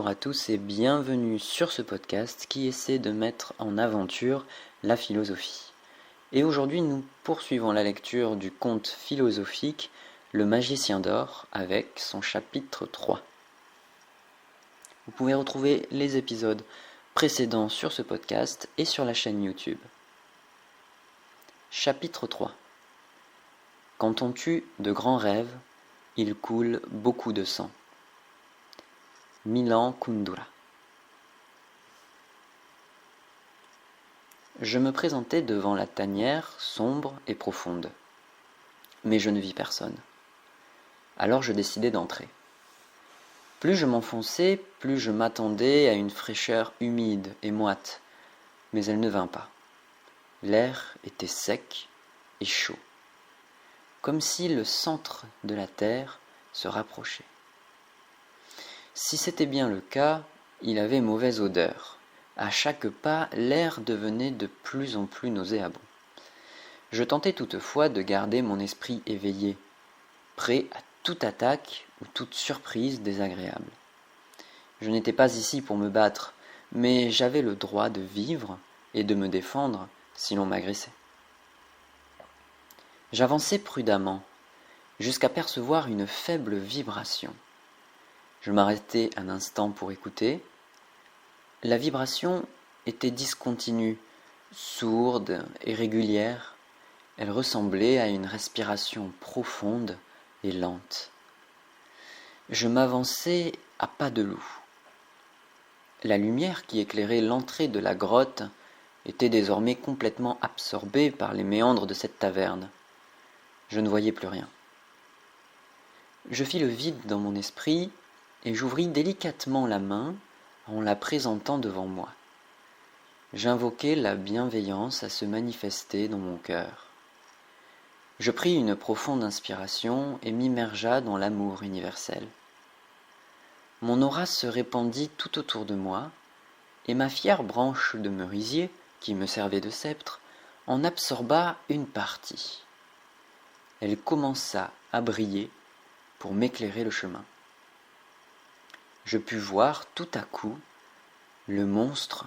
Bonjour à tous et bienvenue sur ce podcast qui essaie de mettre en aventure la philosophie. Et aujourd'hui nous poursuivons la lecture du conte philosophique Le Magicien d'Or avec son chapitre 3. Vous pouvez retrouver les épisodes précédents sur ce podcast et sur la chaîne YouTube. Chapitre 3. Quand on tue de grands rêves, il coule beaucoup de sang. Milan Kundera. Je me présentai devant la tanière sombre et profonde, mais je ne vis personne. Alors je décidai d'entrer. Plus je m'enfonçais, plus je m'attendais à une fraîcheur humide et moite, mais elle ne vint pas. L'air était sec et chaud, comme si le centre de la terre se rapprochait. Si c'était bien le cas, il avait mauvaise odeur. À chaque pas, l'air devenait de plus en plus nauséabond. Je tentai toutefois de garder mon esprit éveillé, prêt à toute attaque ou toute surprise désagréable. Je n'étais pas ici pour me battre, mais j'avais le droit de vivre et de me défendre si l'on m'agressait. J'avançai prudemment, jusqu'à percevoir une faible vibration. Je m'arrêtai un instant pour écouter. La vibration était discontinue, sourde et régulière. Elle ressemblait à une respiration profonde et lente. Je m'avançai à pas de loup. La lumière qui éclairait l'entrée de la grotte était désormais complètement absorbée par les méandres de cette taverne. Je ne voyais plus rien. Je fis le vide dans mon esprit et j'ouvris délicatement la main en la présentant devant moi. J'invoquai la bienveillance à se manifester dans mon cœur. Je pris une profonde inspiration et m'immergea dans l'amour universel. Mon aura se répandit tout autour de moi, et ma fière branche de merisier, qui me servait de sceptre, en absorba une partie. Elle commença à briller pour m'éclairer le chemin. Je pus voir tout à coup le monstre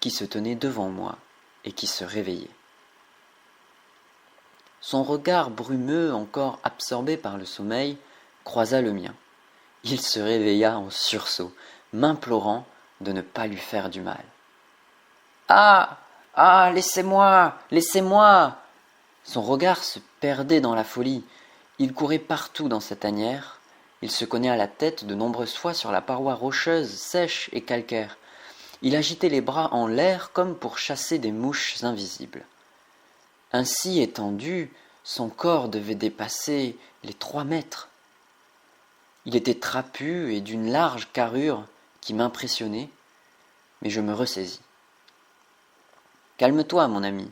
qui se tenait devant moi et qui se réveillait. Son regard brumeux, encore absorbé par le sommeil, croisa le mien. Il se réveilla en sursaut, m'implorant de ne pas lui faire du mal. « Ah! Ah! Laissez-moi! Laissez-moi » Son regard se perdait dans la folie. Il courait partout dans sa tanière. Il se cognait à la tête de nombreuses fois sur la paroi rocheuse, sèche et calcaire. Il agitait les bras en l'air comme pour chasser des mouches invisibles. Ainsi étendu, son corps devait dépasser les 3 mètres. Il était trapu et d'une large carrure qui m'impressionnait, mais je me ressaisis. « Calme-toi, mon ami,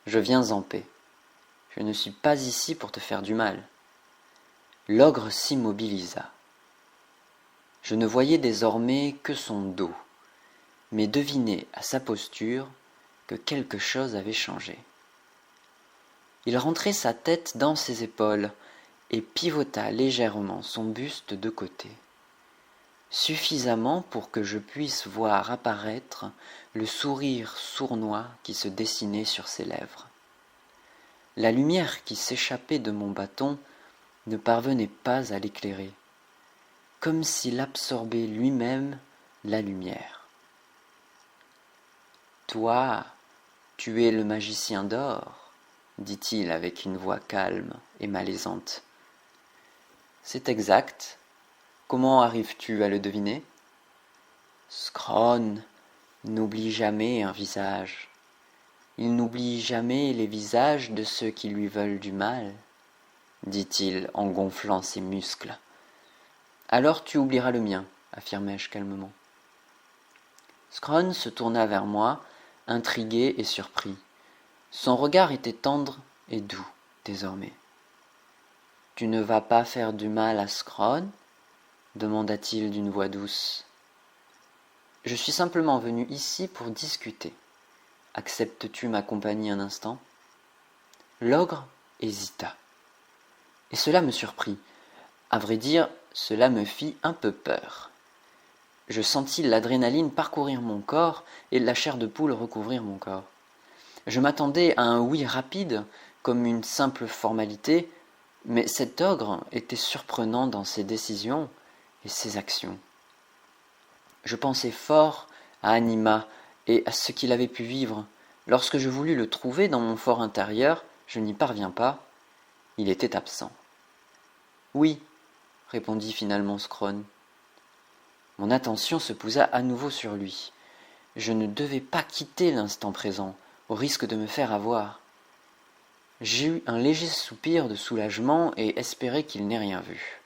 je viens en paix. Je ne suis pas ici pour te faire du mal. » L'ogre s'immobilisa. Je ne voyais désormais que son dos, mais devinai à sa posture que quelque chose avait changé. Il rentrait sa tête dans ses épaules et pivota légèrement son buste de côté, suffisamment pour que je puisse voir apparaître le sourire sournois qui se dessinait sur ses lèvres. La lumière qui s'échappait de mon bâton ne parvenait pas à l'éclairer, comme s'il absorbait lui-même la lumière. « Toi, tu es le magicien d'or, » dit-il avec une voix calme et malaisante. « C'est exact. Comment arrives-tu à le deviner ? Scrone n'oublie jamais un visage. Il n'oublie jamais les visages de ceux qui lui veulent du mal, dit-il en gonflant ses muscles. Alors tu oublieras le mien, affirmai-je calmement. Scrone se tourna vers moi, intrigué et surpris. Son regard était tendre et doux, désormais. « Tu ne vas pas faire du mal à Scrone » demanda-t-il d'une voix douce. « Je suis simplement venu ici pour discuter. Acceptes-tu ma compagnie un instant » L'ogre hésita. Et cela me surprit. À vrai dire, cela me fit un peu peur. Je sentis l'adrénaline parcourir mon corps et la chair de poule recouvrir mon corps. Je m'attendais à un oui rapide, comme une simple formalité, mais cet ogre était surprenant dans ses décisions et ses actions. Je pensais fort à Anima et à ce qu'il avait pu vivre. Lorsque je voulus le trouver dans mon fort intérieur, je n'y parviens pas. Il était absent. Oui, répondit finalement Scrone. Mon attention se posa à nouveau sur lui. Je ne devais pas quitter l'instant présent, au risque de me faire avoir. J'ai eu un léger soupir de soulagement et espérai qu'il n'ait rien vu.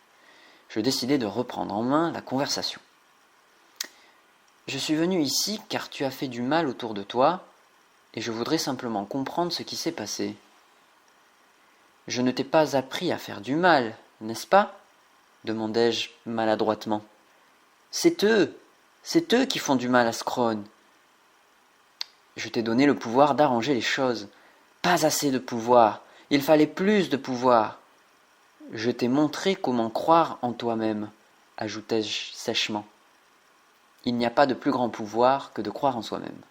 Je décidai de reprendre en main la conversation. Je suis venu ici car tu as fait du mal autour de toi, et je voudrais simplement comprendre ce qui s'est passé. Je ne t'ai pas appris à faire du mal, n'est-ce pas ? Demandai-je maladroitement. C'est eux qui font du mal à Scrone. Je t'ai donné le pouvoir d'arranger les choses. Pas assez de pouvoir, il fallait plus de pouvoir. Je t'ai montré comment croire en toi-même, ajoutai-je sèchement. Il n'y a pas de plus grand pouvoir que de croire en soi-même.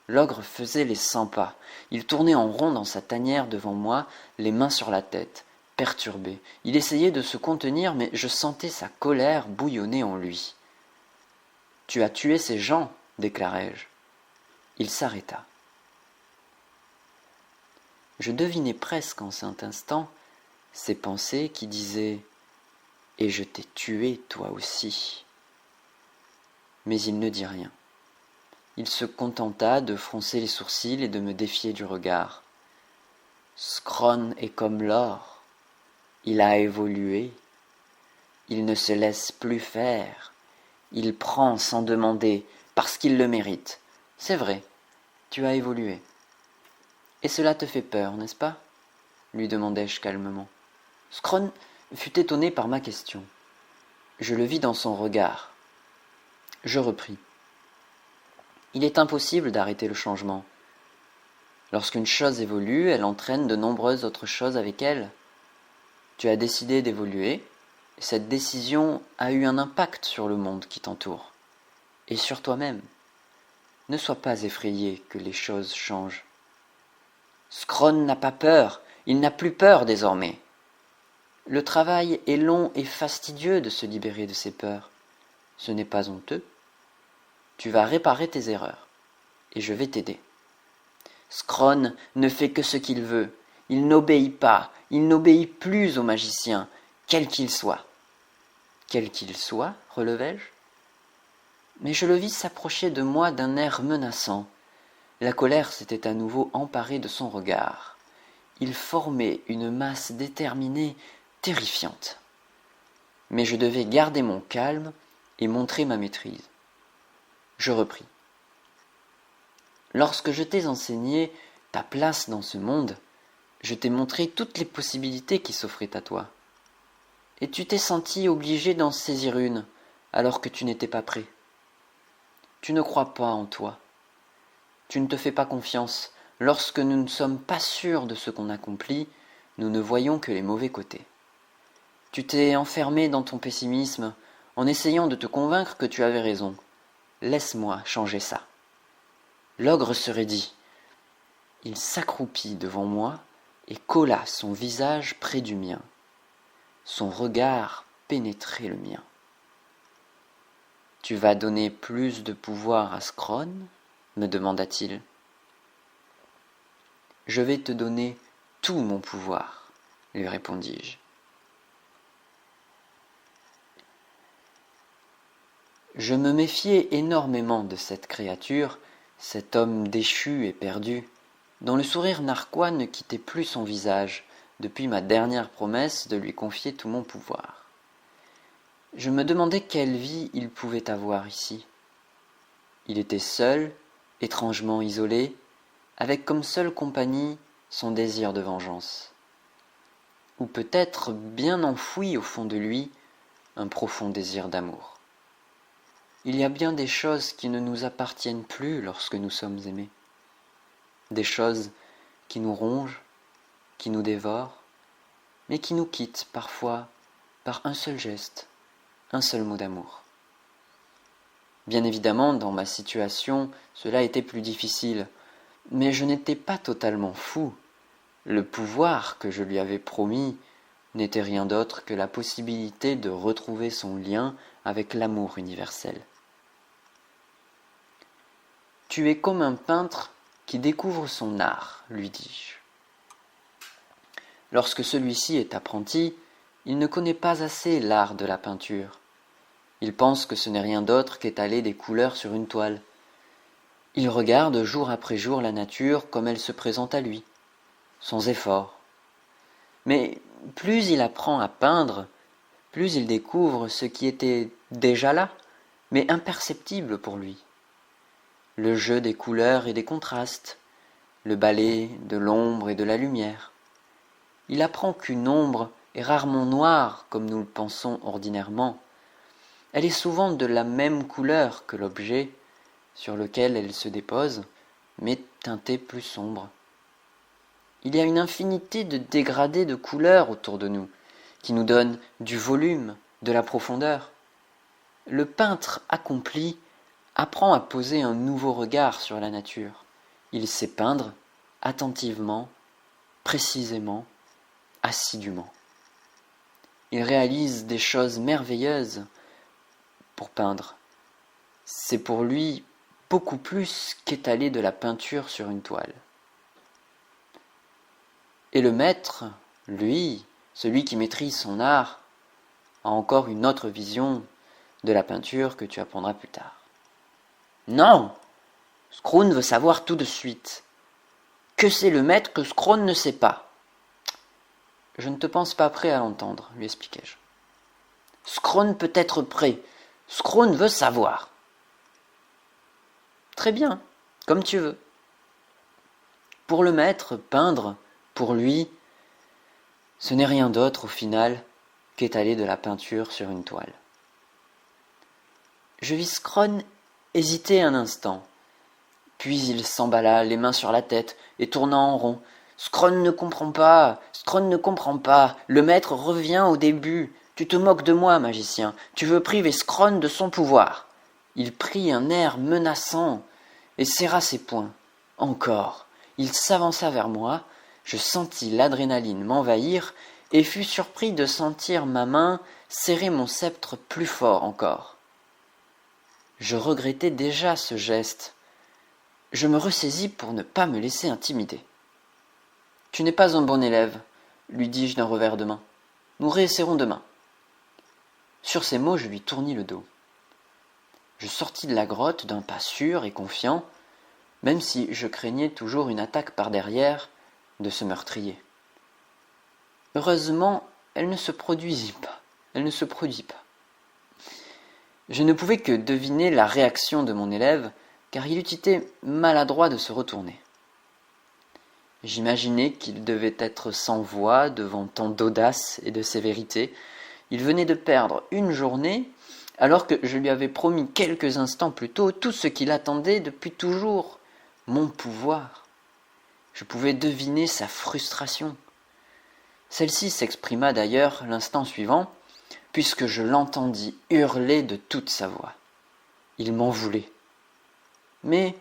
L'ogre faisait les 100 pas. Il tournait en rond dans sa tanière devant moi, les mains sur la tête, perturbé. Il essayait de se contenir, mais je sentais sa colère bouillonner en lui. « Tu as tué ces gens, déclarai-je. » Il s'arrêta. Je devinais presque en cet instant ses pensées qui disaient « Et je t'ai tué toi aussi ». Mais il ne dit rien. Il se contenta de froncer les sourcils et de me défier du regard. Scrone est comme l'or. Il a évolué. Il ne se laisse plus faire. Il prend sans demander, parce qu'il le mérite. C'est vrai, tu as évolué. Et cela te fait peur, n'est-ce pas ? Lui demandai-je calmement. Scrone fut étonné par ma question. Je le vis dans son regard. Je repris. Il est impossible d'arrêter le changement. Lorsqu'une chose évolue, elle entraîne de nombreuses autres choses avec elle. Tu as décidé d'évoluer, et cette décision a eu un impact sur le monde qui t'entoure, et sur toi-même. Ne sois pas effrayé que les choses changent. Scrone n'a pas peur, il n'a plus peur désormais. Le travail est long et fastidieux de se libérer de ses peurs. Ce n'est pas honteux. Tu vas réparer tes erreurs, et je vais t'aider. Scrone ne fait que ce qu'il veut. Il n'obéit pas, il n'obéit plus au magicien, quel qu'il soit. Quel qu'il soit, relevai-je. Mais je le vis s'approcher de moi d'un air menaçant. La colère s'était à nouveau emparée de son regard. Il formait une masse déterminée, terrifiante. Mais je devais garder mon calme et montrer ma maîtrise. Je repris. Lorsque je t'ai enseigné ta place dans ce monde, je t'ai montré toutes les possibilités qui s'offraient à toi. Et tu t'es senti obligé d'en saisir une, alors que tu n'étais pas prêt. Tu ne crois pas en toi. Tu ne te fais pas confiance. Lorsque nous ne sommes pas sûrs de ce qu'on accomplit, nous ne voyons que les mauvais côtés. Tu t'es enfermé dans ton pessimisme en essayant de te convaincre que tu avais raison. Laisse-moi changer ça. L'ogre se raidit. Il s'accroupit devant moi et colla son visage près du mien. Son regard pénétrait le mien. « Tu vas donner plus de pouvoir à Scrone ? Me demanda-t-il. « Je vais te donner tout mon pouvoir, lui répondis-je. Je me méfiais énormément de cette créature, cet homme déchu et perdu, dont le sourire narquois ne quittait plus son visage depuis ma dernière promesse de lui confier tout mon pouvoir. Je me demandais quelle vie il pouvait avoir ici. Il était seul, étrangement isolé, avec comme seule compagnie son désir de vengeance. Ou peut-être bien enfoui au fond de lui un profond désir d'amour. Il y a bien des choses qui ne nous appartiennent plus lorsque nous sommes aimés. Des choses qui nous rongent, qui nous dévorent, mais qui nous quittent parfois par un seul geste, un seul mot d'amour. Bien évidemment, dans ma situation, cela était plus difficile, mais je n'étais pas totalement fou. Le pouvoir que je lui avais promis n'était rien d'autre que la possibilité de retrouver son lien avec l'amour universel. Tu es comme un peintre qui découvre son art, lui dis-je. Lorsque celui-ci est apprenti, il ne connaît pas assez l'art de la peinture. Il pense que ce n'est rien d'autre qu'étaler des couleurs sur une toile. Il regarde jour après jour la nature comme elle se présente à lui, sans effort. Mais plus il apprend à peindre, plus il découvre ce qui était déjà là, mais imperceptible pour lui. Le jeu des couleurs et des contrastes, le ballet de l'ombre et de la lumière. Il apprend qu'une ombre est rarement noire comme nous le pensons ordinairement. Elle est souvent de la même couleur que l'objet sur lequel elle se dépose, mais teintée plus sombre. Il y a une infinité de dégradés de couleurs autour de nous, qui nous donnent du volume, de la profondeur. Le peintre accompli apprend à poser un nouveau regard sur la nature. Il sait peindre attentivement, précisément, assidûment. Il réalise des choses merveilleuses pour peindre. C'est pour lui beaucoup plus qu'étaler de la peinture sur une toile. Et le maître, lui, celui qui maîtrise son art, a encore une autre vision de la peinture que tu apprendras plus tard. Non, Scrone veut savoir tout de suite. Que sait le maître que Scrone ne sait pas? Je ne te pense pas prêt à l'entendre, lui expliquai-je. Scrone peut être prêt. Scrone veut savoir. Très bien, comme tu veux. Pour le maître, peindre, pour lui, ce n'est rien d'autre au final qu'étaler de la peinture sur une toile. Je vis Scrone hésiter un instant, puis il s'emballa les mains sur la tête et tourna en rond. Scrone ne comprend pas, Scrone ne comprend pas, le maître revient au début. Tu te moques de moi, magicien, tu veux priver Scrone de son pouvoir. Il prit un air menaçant et serra ses poings. Encore, il s'avança vers moi, je sentis l'adrénaline m'envahir et fus surpris de sentir ma main serrer mon sceptre plus fort encore. Je regrettais déjà ce geste. Je me ressaisis pour ne pas me laisser intimider. « Tu n'es pas un bon élève, lui dis-je d'un revers de main. Nous réessaierons demain. Sur ces mots, je lui tournis le dos. Je sortis de la grotte d'un pas sûr et confiant, même si je craignais toujours une attaque par derrière de ce meurtrier. Heureusement, elle ne se produit pas. Je ne pouvais que deviner la réaction de mon élève, car il eût été maladroit de se retourner. J'imaginais qu'il devait être sans voix devant tant d'audace et de sévérité. Il venait de perdre une journée, alors que je lui avais promis quelques instants plus tôt tout ce qu'il attendait depuis toujours, mon pouvoir. Je pouvais deviner sa frustration. Celle-ci s'exprima d'ailleurs l'instant suivant, puisque je l'entendis hurler de toute sa voix. Il m'en voulait. Mais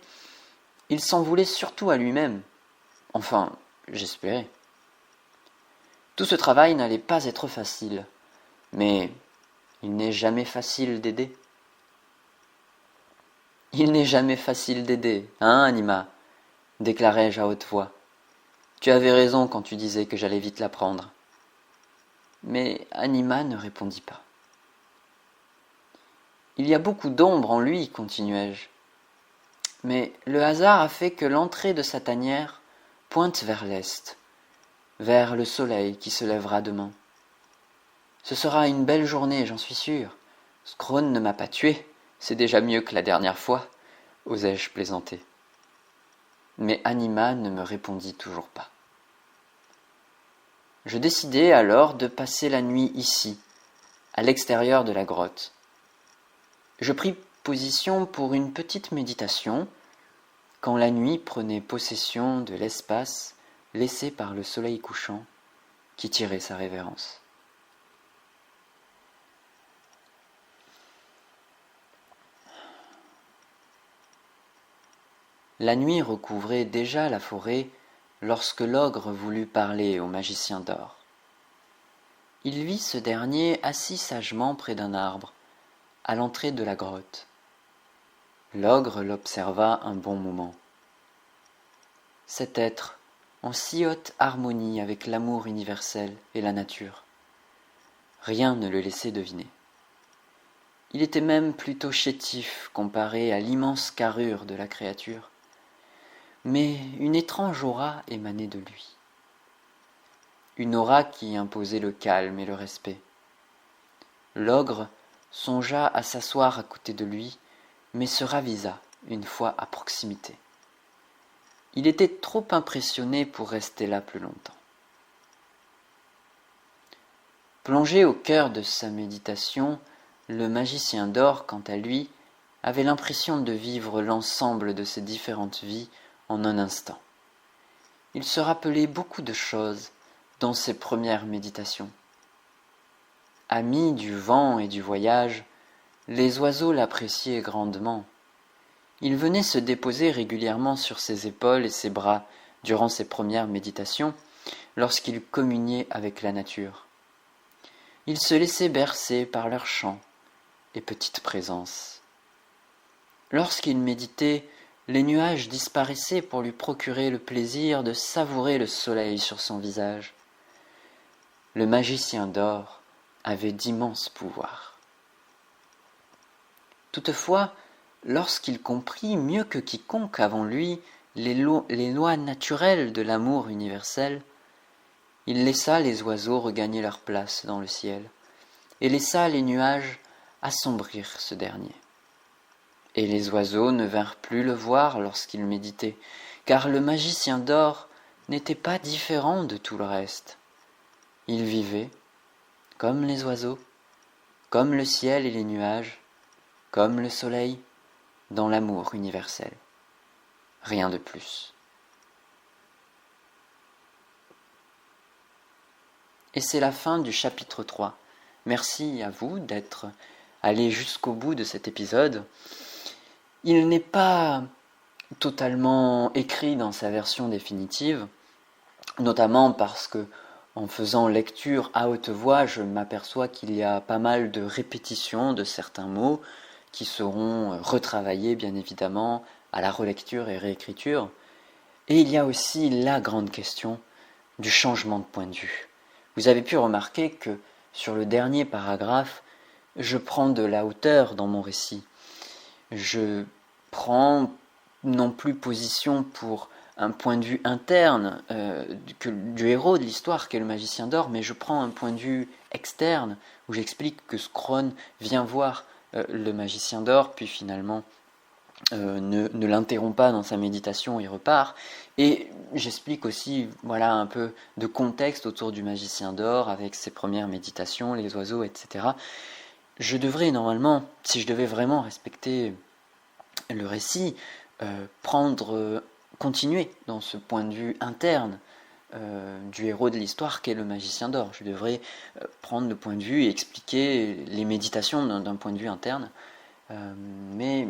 il s'en voulait surtout à lui-même. Enfin, j'espérais. Tout ce travail n'allait pas être facile, mais il n'est jamais facile d'aider. Il n'est jamais facile d'aider, hein, Anima, déclarai-je à haute voix. Tu avais raison quand tu disais que j'allais vite l'apprendre. Mais Anima ne répondit pas. Il y a beaucoup d'ombre en lui, continuai-je. Mais le hasard a fait que l'entrée de sa tanière pointe vers l'est, vers le soleil qui se lèvera demain. Ce sera une belle journée, j'en suis sûr. Scrone ne m'a pas tué, c'est déjà mieux que la dernière fois, osai-je plaisanter. Mais Anima ne me répondit toujours pas. Je décidai alors de passer la nuit ici, à l'extérieur de la grotte. Je pris position pour une petite méditation, quand la nuit prenait possession de l'espace laissé par le soleil couchant qui tirait sa révérence. La nuit recouvrait déjà la forêt lorsque l'ogre voulut parler au magicien d'or. Il vit ce dernier assis sagement près d'un arbre, à l'entrée de la grotte. L'ogre l'observa un bon moment. Cet être, en si haute harmonie avec l'amour universel et la nature, rien ne le laissait deviner. Il était même plutôt chétif comparé à l'immense carrure de la créature, mais une étrange aura émanait de lui. Une aura qui imposait le calme et le respect. L'ogre songea à s'asseoir à côté de lui, mais se ravisa une fois à proximité. Il était trop impressionné pour rester là plus longtemps. Plongé au cœur de sa méditation, le magicien d'or, quant à lui, avait l'impression de vivre l'ensemble de ses différentes vies en un instant. Il se rappelait beaucoup de choses dans ses premières méditations. Ami du vent et du voyage, les oiseaux l'appréciaient grandement. Il venait se déposer régulièrement sur ses épaules et ses bras durant ses premières méditations, lorsqu'il communiait avec la nature. Il se laissait bercer par leurs chants et petites présences. Lorsqu'il méditait, les nuages disparaissaient pour lui procurer le plaisir de savourer le soleil sur son visage. Le magicien d'or avait d'immenses pouvoirs. Toutefois, lorsqu'il comprit mieux que quiconque avant lui les lois naturelles de l'amour universel, il laissa les oiseaux regagner leur place dans le ciel et laissa les nuages assombrir ce dernier. Et les oiseaux ne vinrent plus le voir lorsqu'il méditait, car le magicien d'or n'était pas différent de tout le reste. Il vivait, comme les oiseaux, comme le ciel et les nuages, comme le soleil, dans l'amour universel. Rien de plus. Et c'est la fin du chapitre 3. Merci à vous d'être allés jusqu'au bout de cet épisode. Il n'est pas totalement écrit dans sa version définitive, notamment parce que en faisant lecture à haute voix, je m'aperçois qu'il y a pas mal de répétitions de certains mots qui seront retravaillés bien évidemment à la relecture et réécriture. Et il y a aussi la grande question du changement de point de vue. Vous avez pu remarquer que sur le dernier paragraphe, je prends de la hauteur dans mon récit. Je prends non plus position pour un point de vue interne du héros de l'histoire qu'est le magicien d'or, mais je prends un point de vue externe où j'explique que Scrone vient voir le magicien d'or, puis finalement ne l'interrompt pas dans sa méditation, il repart. Et j'explique aussi un peu de contexte autour du magicien d'or avec ses premières méditations, les oiseaux, etc. Je devrais normalement, si je devais vraiment respecter le récit, continuer dans ce point de vue interne du héros de l'histoire qu'est le magicien d'or. Je devrais prendre le point de vue et expliquer les méditations d'un point de vue interne. Mais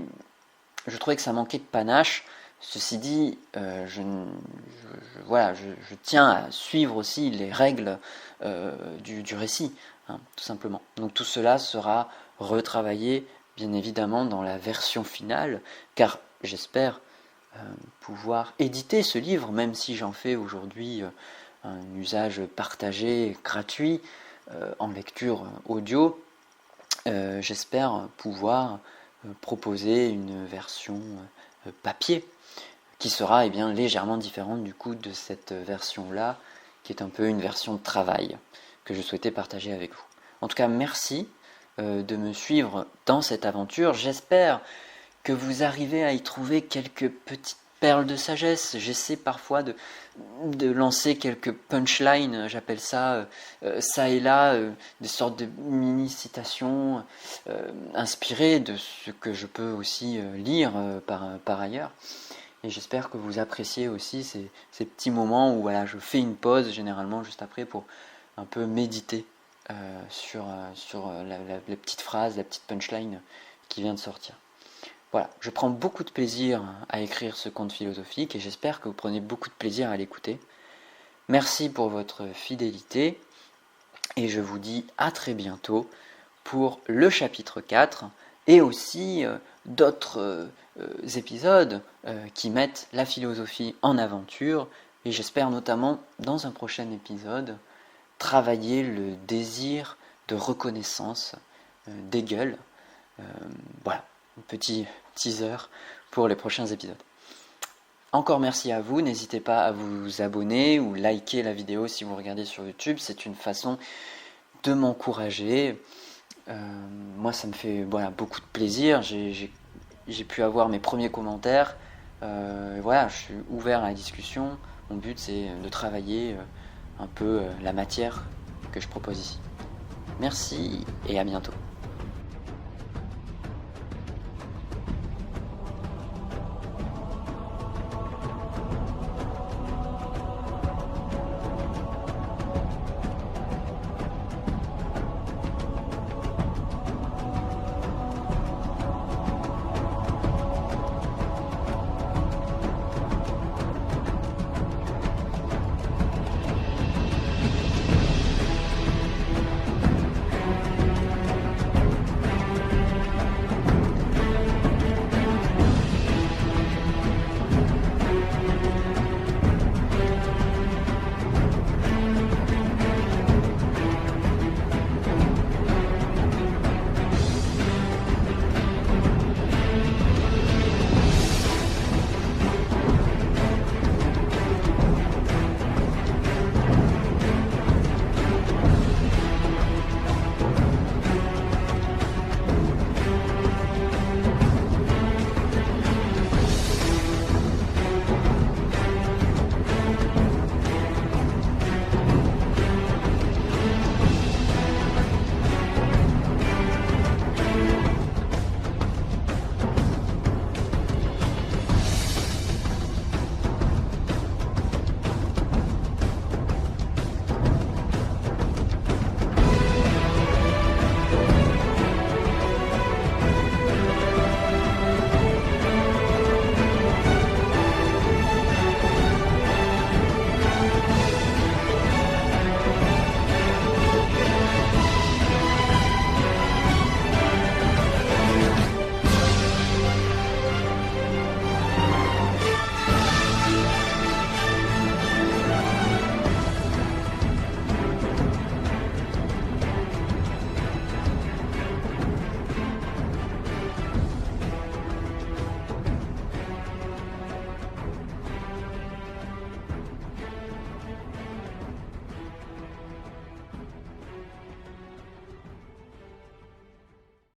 je trouvais que ça manquait de panache. Ceci dit, je tiens à suivre aussi les règles du récit, tout simplement. Donc tout cela sera retravaillé, bien évidemment, dans la version finale, car j'espère pouvoir éditer ce livre, même si j'en fais aujourd'hui un usage partagé, gratuit, en lecture audio. J'espère pouvoir proposer une version papier qui sera légèrement différente du coup de cette version-là, qui est un peu une version de travail que je souhaitais partager avec vous. En tout cas, merci de me suivre dans cette aventure. J'espère que vous arrivez à y trouver quelques petites perles de sagesse. J'essaie parfois de lancer quelques punchlines, j'appelle ça, ça et là, des sortes de mini-citations inspirées de ce que je peux aussi lire par ailleurs. Et j'espère que vous appréciez aussi ces petits moments où je fais une pause, généralement juste après, pour un peu méditer sur la petite phrase, la petite punchline qui vient de sortir. Voilà, je prends beaucoup de plaisir à écrire ce conte philosophique et j'espère que vous prenez beaucoup de plaisir à l'écouter. Merci pour votre fidélité et je vous dis à très bientôt pour le chapitre 4 et aussi d'autres épisodes qui mettent la philosophie en aventure et j'espère notamment dans un prochain épisode travailler le désir de reconnaissance d'Hegel. Voilà, un petit teaser pour les prochains épisodes. Encore merci à vous, n'hésitez pas à vous abonner ou liker la vidéo si vous regardez sur YouTube, c'est une façon de m'encourager. Moi ça me fait beaucoup de plaisir, j'ai pu avoir mes premiers commentaires, je suis ouvert à la discussion, mon but c'est de travailler un peu la matière que je propose ici. Merci et à bientôt.